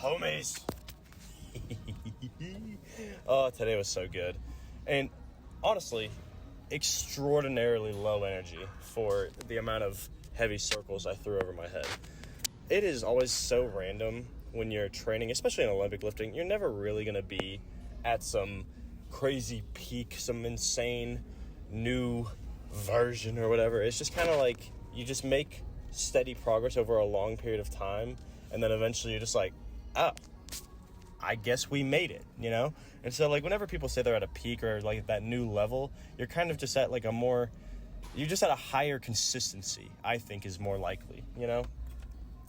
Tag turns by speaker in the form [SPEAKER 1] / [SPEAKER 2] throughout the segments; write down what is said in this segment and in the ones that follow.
[SPEAKER 1] homies? Oh, today was so good. And honestly, extraordinarily low energy for the amount of heavy circles I threw over my head. It is always so random when you're training, especially in Olympic lifting. You're never really going to be at some crazy peak, some insane new version or whatever. It's just kind of like you just make steady progress over a long period of time, and then eventually you're just like, oh, I guess we made it, you know? And so, like, whenever people say they're at a peak or, like, that new level, you're kind of just at, like, you're just at a higher consistency, I think, is more likely, you know?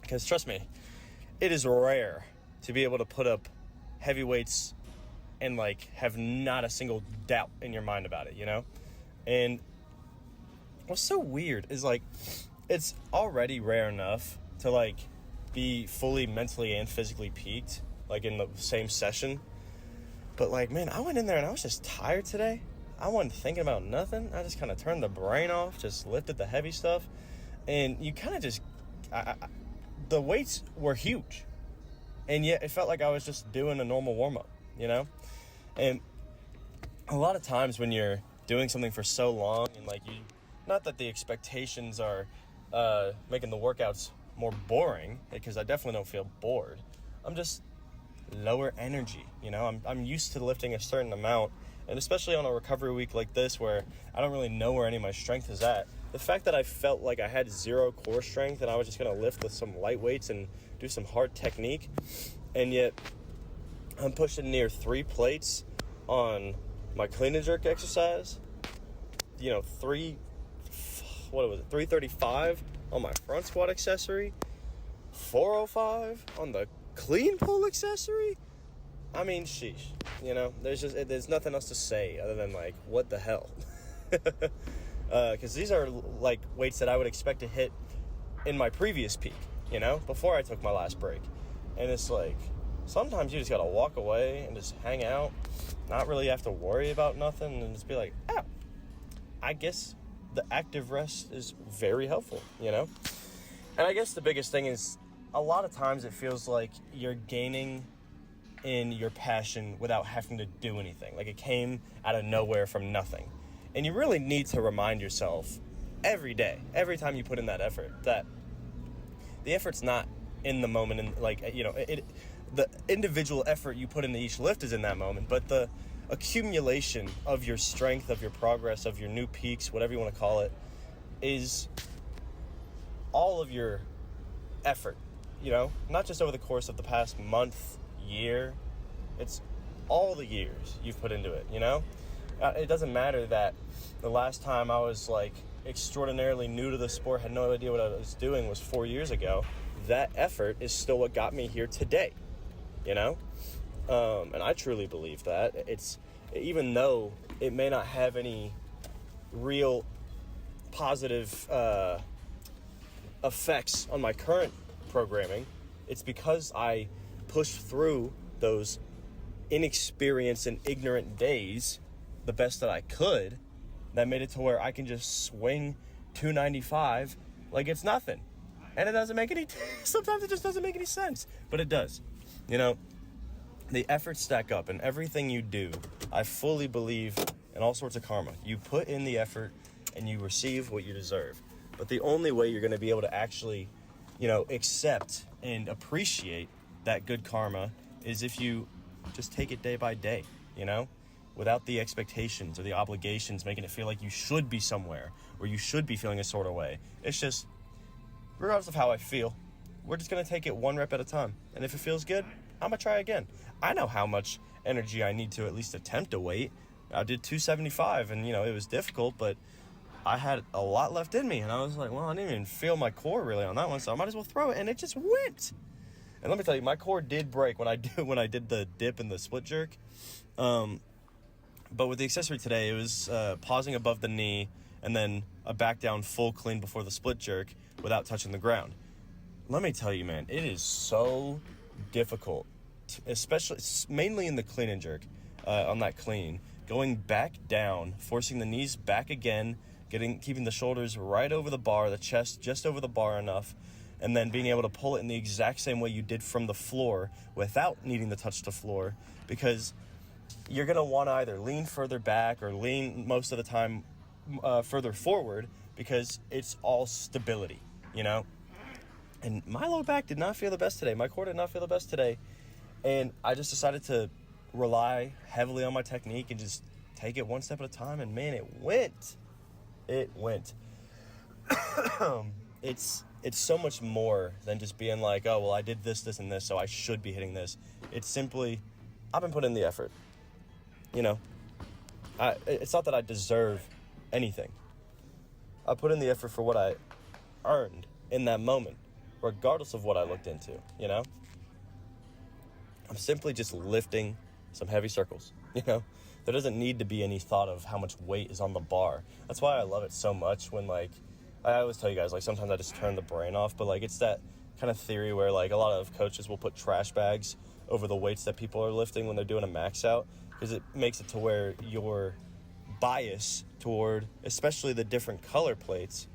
[SPEAKER 1] Because, trust me, it is rare to be able to put up heavy weights and, like, have not a single doubt in your mind about it, you know? And what's so weird is, like, it's already rare enough to, like, be fully mentally and physically peaked, like, in the same session. But, like, man, I went in there and I was just tired today. I wasn't thinking about nothing. I just kind of turned the brain off, just lifted the heavy stuff. And you kind of just, the weights were huge. And yet it felt like I was just doing a normal warm-up, you know? And a lot of times when you're doing something for so long and, like, not that the expectations are making the workouts more boring, because I definitely don't feel bored. I'm just lower energy, you know? I'm used to lifting a certain amount, and especially on a recovery week like this where I don't really know where any of my strength is at. The fact that I felt like I had zero core strength and I was just going to lift with some light weights and do some hard technique, and yet I'm pushing near 3 plates on my clean and jerk exercise, you know, 335 on my front squat accessory, 405 on the clean pull accessory. I mean, sheesh, you know, there's nothing else to say other than, like, what the hell? Because these are, like, weights that I would expect to hit in my previous peak, you know, before I took my last break. And it's like, sometimes you just gotta walk away and just hang out, not really have to worry about nothing, and just be like, oh, I guess the active rest is very helpful, you know? And I guess the biggest thing is, a lot of times it feels like you're gaining in your passion without having to do anything. Like, it came out of nowhere from nothing. And you really need to remind yourself every day, every time you put in that effort, that the effort's not in the moment, and, like, you know, the individual effort you put into each lift is in that moment, but the accumulation of your strength, of your progress, of your new peaks, whatever you want to call it, is all of your effort, you know, not just over the course of the past month, year. It's all the years you've put into it, you know? It doesn't matter that the last time I was, like, extraordinarily new to the sport, had no idea what I was doing, was 4 years ago. That effort is still what got me here today, you know? And I truly believe that. It's, even though it may not have any real positive effects on my current programming, it's because I pushed through those inexperienced and ignorant days the best that I could, that made it to where I can just swing 295 like it's nothing. And it doesn't make any sometimes it just doesn't make any sense, but it does. You know, the efforts stack up, and everything you do, I fully believe in all sorts of karma. You put in the effort and you receive what you deserve. But the only way you're going to be able to actually, you know, accept and appreciate that good karma is if you just take it day by day, you know, without the expectations or the obligations making it feel like you should be somewhere or you should be feeling a sort of way. It's just, regardless of how I feel, we're just going to take it one rep at a time. And if it feels good, I'm going to try again. I know how much energy I need to at least attempt a weight. I did 275 and, you know, it was difficult, but I had a lot left in me. And I was like, well, I didn't even feel my core really on that one, so I might as well throw it. And it just went. And let me tell you, my core did break when I did the dip and the split jerk. But with the accessory today, it was pausing above the knee and then a back down full clean before the split jerk without touching the ground. Let me tell you, man, it is so difficult, especially mainly in the clean and jerk, on that clean, going back down, forcing the knees back again, keeping the shoulders right over the bar, the chest just over the bar enough, and then being able to pull it in the exact same way you did from the floor without needing to touch the floor, because you're going to want to either lean further back or lean most of the time further forward, because it's all stability, you know? And my low back did not feel the best today. My core did not feel the best today. And I just decided to rely heavily on my technique and just take it one step at a time. And man, it went. It went. It's so much more than just being like, oh, well, I did this, this, and this, so I should be hitting this. It's simply, I've been putting in the effort. You know, it's not that I deserve anything. I put in the effort for what I earned in that moment, regardless of what I looked into, you know? I'm simply just lifting some heavy circles, you know? There doesn't need to be any thought of how much weight is on the bar. That's why I love it so much when, like, I always tell you guys, like, sometimes I just turn the brain off, but, like, it's that kind of theory where, like, a lot of coaches will put trash bags over the weights that people are lifting when they're doing a max out, because it makes it to where your bias toward, especially the different color plates,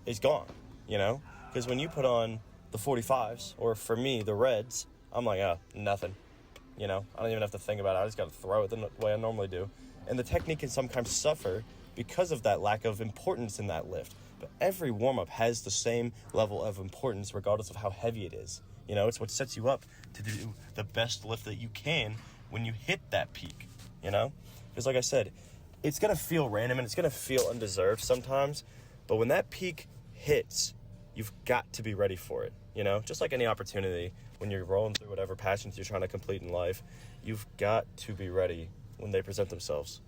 [SPEAKER 1] is gone, you know? Because when you put on the 45s, or for me, the reds, I'm like, oh, nothing. You know, I don't even have to think about it. I just got to throw it the way I normally do. And the technique can sometimes suffer because of that lack of importance in that lift. But every warm-up has the same level of importance regardless of how heavy it is. You know, it's what sets you up to do the best lift that you can when you hit that peak, you know? Because like I said, it's going to feel random and it's going to feel undeserved sometimes. But when that peak hits, you've got to be ready for it, you know? Just like any opportunity, when you're rolling through whatever passions you're trying to complete in life, you've got to be ready when they present themselves.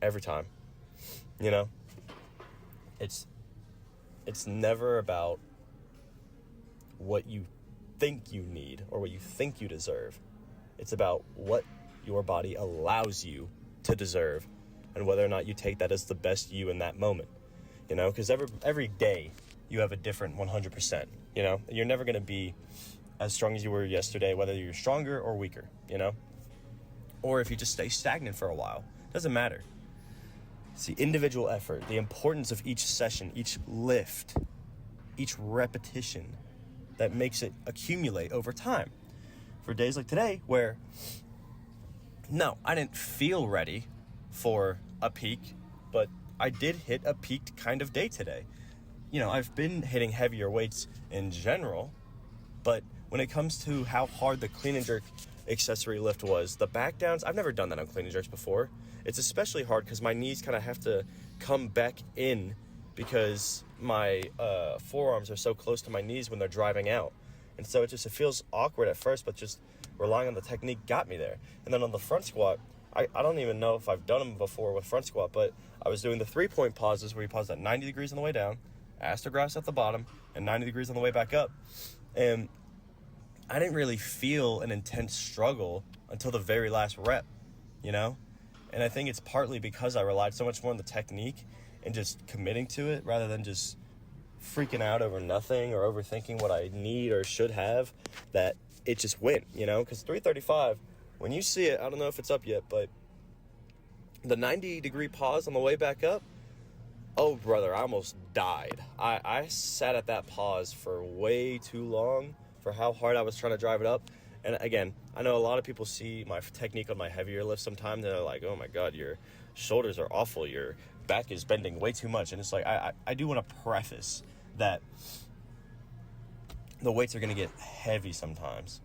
[SPEAKER 1] Every time, you know? It's never about what you think you need or what you think you deserve. It's about what your body allows you to deserve and whether or not you take that as the best you in that moment, you know? Because every day you have a different 100%, you know? You're never going to be as strong as you were yesterday, whether you're stronger or weaker, you know? Or if you just stay stagnant for a while, doesn't matter. It's the individual effort, the importance of each session, each lift, each repetition that makes it accumulate over time. For days like today where, no, I didn't feel ready for a peak, but I did hit a peaked kind of day today. You know, I've been hitting heavier weights in general, but when it comes to how hard the clean and jerk accessory lift was, the back downs, I've never done that on clean and jerks before. It's especially hard because my knees kind of have to come back in because my forearms are so close to my knees when they're driving out. And so it feels awkward at first, but just relying on the technique got me there. And then on the front squat, I don't even know if I've done them before with front squat, but I was doing the 3-point pauses where you pause at 90 degrees on the way down, astergraphs at the bottom, and 90 degrees on the way back up. And I didn't really feel an intense struggle until the very last rep, you know? And I think it's partly because I relied so much more on the technique and just committing to it rather than just freaking out over nothing or overthinking what I need or should have, that it just went, you know? Because 335, when you see it, I don't know if it's up yet, but the 90-degree pause on the way back up, oh, brother, I almost died. I sat at that pause for way too long for how hard I was trying to drive it up. And again, I know a lot of people see my technique on my heavier lifts sometimes, and they're like, oh my God, your shoulders are awful. Your back is bending way too much. And it's like, I do want to preface that the weights are going to get heavy sometimes.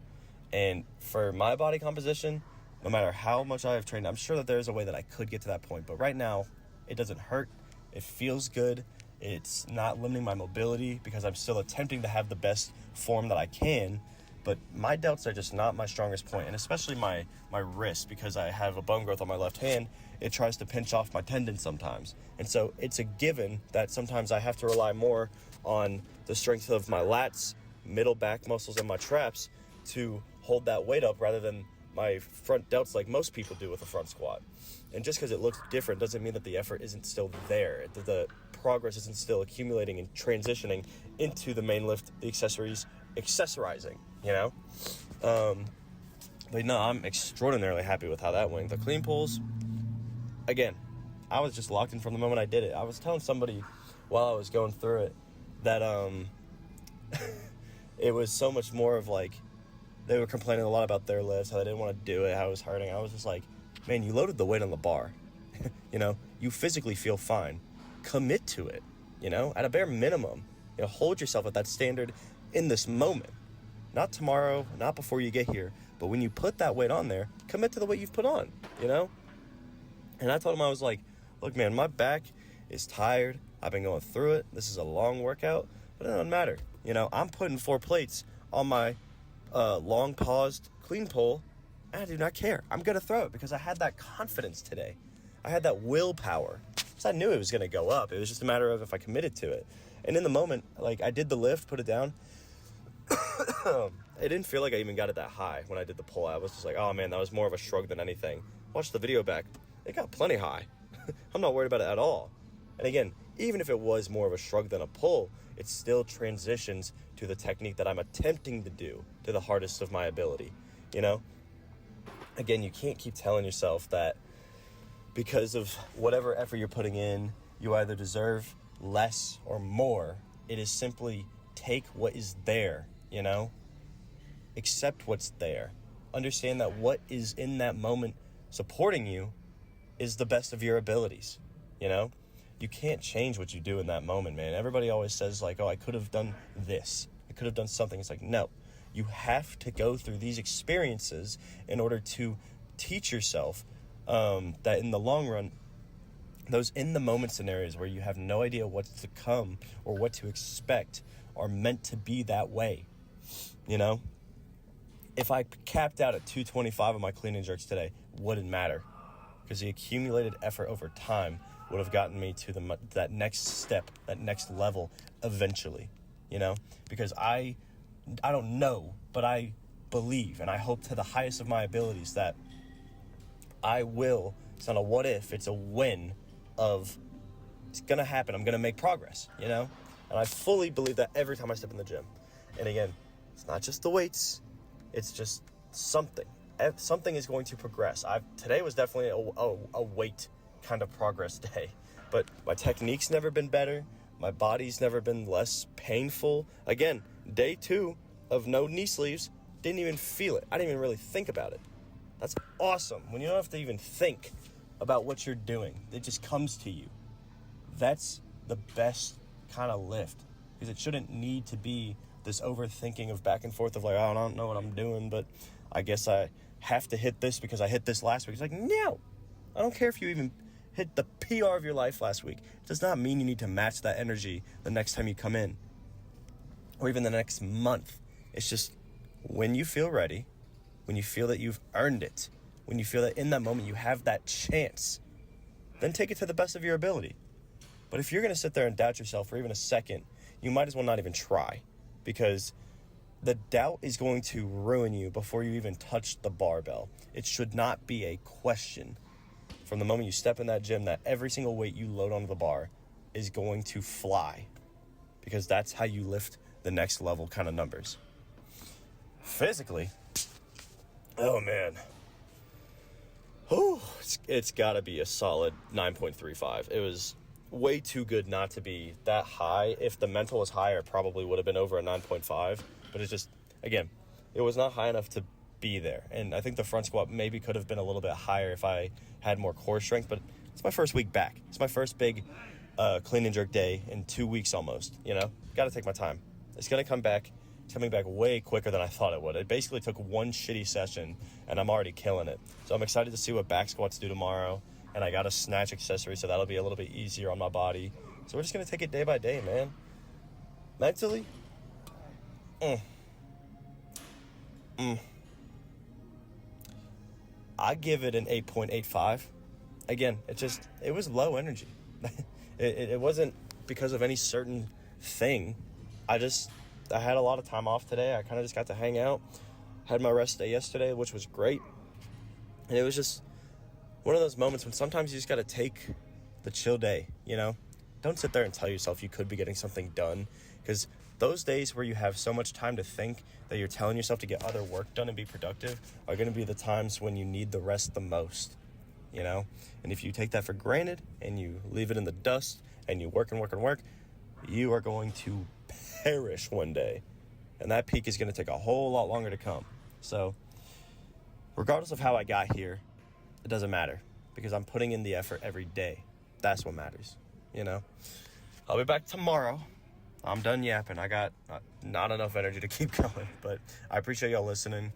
[SPEAKER 1] And for my body composition, no matter how much I have trained, I'm sure that there's a way that I could get to that point. But right now, it doesn't hurt. It feels good. It's not limiting my mobility because I'm still attempting to have the best form that I can. But my delts are just not my strongest point, and especially my wrist, because I have a bone growth on my left hand, it tries to pinch off my tendon sometimes. And so it's a given that sometimes I have to rely more on the strength of my lats, middle back muscles, and my traps to hold that weight up rather than my front delts like most people do with a front squat. And just because it looks different doesn't mean that the effort isn't still there, that the progress isn't still accumulating and transitioning into the main lift, the accessorizing, you know? But no, I'm extraordinarily happy with how that went. The clean pulls, again, I was just locked in from the moment I did it. I was telling somebody while I was going through it that it was so much more of like, they were complaining a lot about their lifts, how they didn't want to do it, how it was hurting. I was just like, man, you loaded the weight on the bar. You know, you physically feel fine. Commit to it, you know, at a bare minimum. You know, hold yourself at that standard in this moment. Not tomorrow, not before you get here, but when you put that weight on there, commit to the weight you've put on, you know? And I told him, I was like, look, man, my back is tired. I've been going through it. This is a long workout, but it doesn't matter. You know, I'm putting 4 plates on my long paused clean pull, and I do not care. I'm going to throw it because I had that confidence today. I had that willpower. Because I knew it was going to go up. It was just a matter of if I committed to it. And in the moment, like, I did the lift, put it down. It didn't feel like I even got it that high when I did the pull. I was just like, oh man, that was more of a shrug than anything. Watch the video back. It got plenty high. I'm not worried about it at all. And again, even if it was more of a shrug than a pull, it still transitions to the technique that I'm attempting to do to the hardest of my ability, you know? Again, you can't keep telling yourself that because of whatever effort you're putting in, you either deserve less or more. It is simply take what is there, you know? Accept what's there. Understand that what is in that moment supporting you is the best of your abilities, you know? You can't change what you do in that moment, man. Everybody always says like, oh, I could have done this. I could have done something. It's like, no. You have to go through these experiences in order to teach yourself that in the long run, those in-the-moment scenarios where you have no idea what's to come or what to expect are meant to be that way, you know? If I capped out at 225 on my clean and jerks today, wouldn't matter because the accumulated effort over time would have gotten me to that next step, that next level eventually, you know? Because I don't know, but I believe and I hope to the highest of my abilities that I will, it's not a what if, it's a when of it's going to happen. I'm going to make progress, you know? And I fully believe that every time I step in the gym. And again, it's not just the weights, it's just something. Something is going to progress. Today was definitely a weight kind of progress day, but my technique's never been better. My body's never been less painful. Again, day 2 of no knee sleeves, didn't even feel it. I didn't even really think about it. That's awesome. When you don't have to even think about what you're doing, it just comes to you. That's the best kind of lift, because it shouldn't need to be this overthinking of back and forth of like, oh, I don't know what I'm doing, but I guess I have to hit this because I hit this last week. It's like, no, I don't care if you even hit the PR of your life last week. It does not mean you need to match that energy the next time you come in or even the next month. It's just when you feel ready, when you feel that you've earned it, when you feel that in that moment you have that chance, then take it to the best of your ability. But if you're going to sit there and doubt yourself for even a second, you might as well not even try, because the doubt is going to ruin you before you even touch the barbell. It should not be a question from the moment you step in that gym that every single weight you load onto the bar is going to fly, because that's how you lift the next level kind of numbers. Physically, oh man, it's got to be a solid 9.35. It was way too good not to be that high. If the mental was higher, it probably would have been over a 9.5, but it's just, again, it was not high enough to be there. And I think the front squat maybe could have been a little bit higher if I had more core strength, but it's my first week back. It's my first big clean and jerk day in 2 weeks almost, you know? Got to take my time. It's going to come back. It's coming back way quicker than I thought it would. It basically took one shitty session, and I'm already killing it. So I'm excited to see what back squats do tomorrow, and I got a snatch accessory, so that'll be a little bit easier on my body. So we're just going to take it day by day, man. Mentally, I give it an 8.85. Again, it was low energy. It wasn't because of any certain thing. I had a lot of time off today. I kind of just got to hang out. Had my rest day yesterday, which was great. And it was just one of those moments when sometimes you just got to take the chill day, you know? Don't sit there and tell yourself you could be getting something done, because those days where you have so much time to think that you're telling yourself to get other work done and be productive are going to be the times when you need the rest the most, you know? And if you take that for granted and you leave it in the dust and you work and work and work, you are going to perish one day. And that peak is going to take a whole lot longer to come. So regardless of how I got here, it doesn't matter because I'm putting in the effort every day. That's what matters, you know? I'll be back tomorrow. I'm done yapping. I got not enough energy to keep going, but I appreciate y'all listening.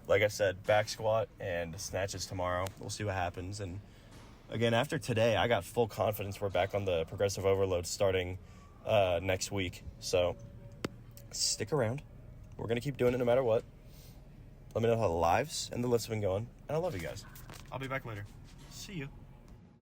[SPEAKER 1] Like I said, back squat and snatches tomorrow. We'll see what happens. And again, after today, I got full confidence we're back on the progressive overload starting next week. So stick around. We're going to keep doing it no matter what. Let me know how the lives and the lifts have been going. And I love you guys. I'll be back later. See you.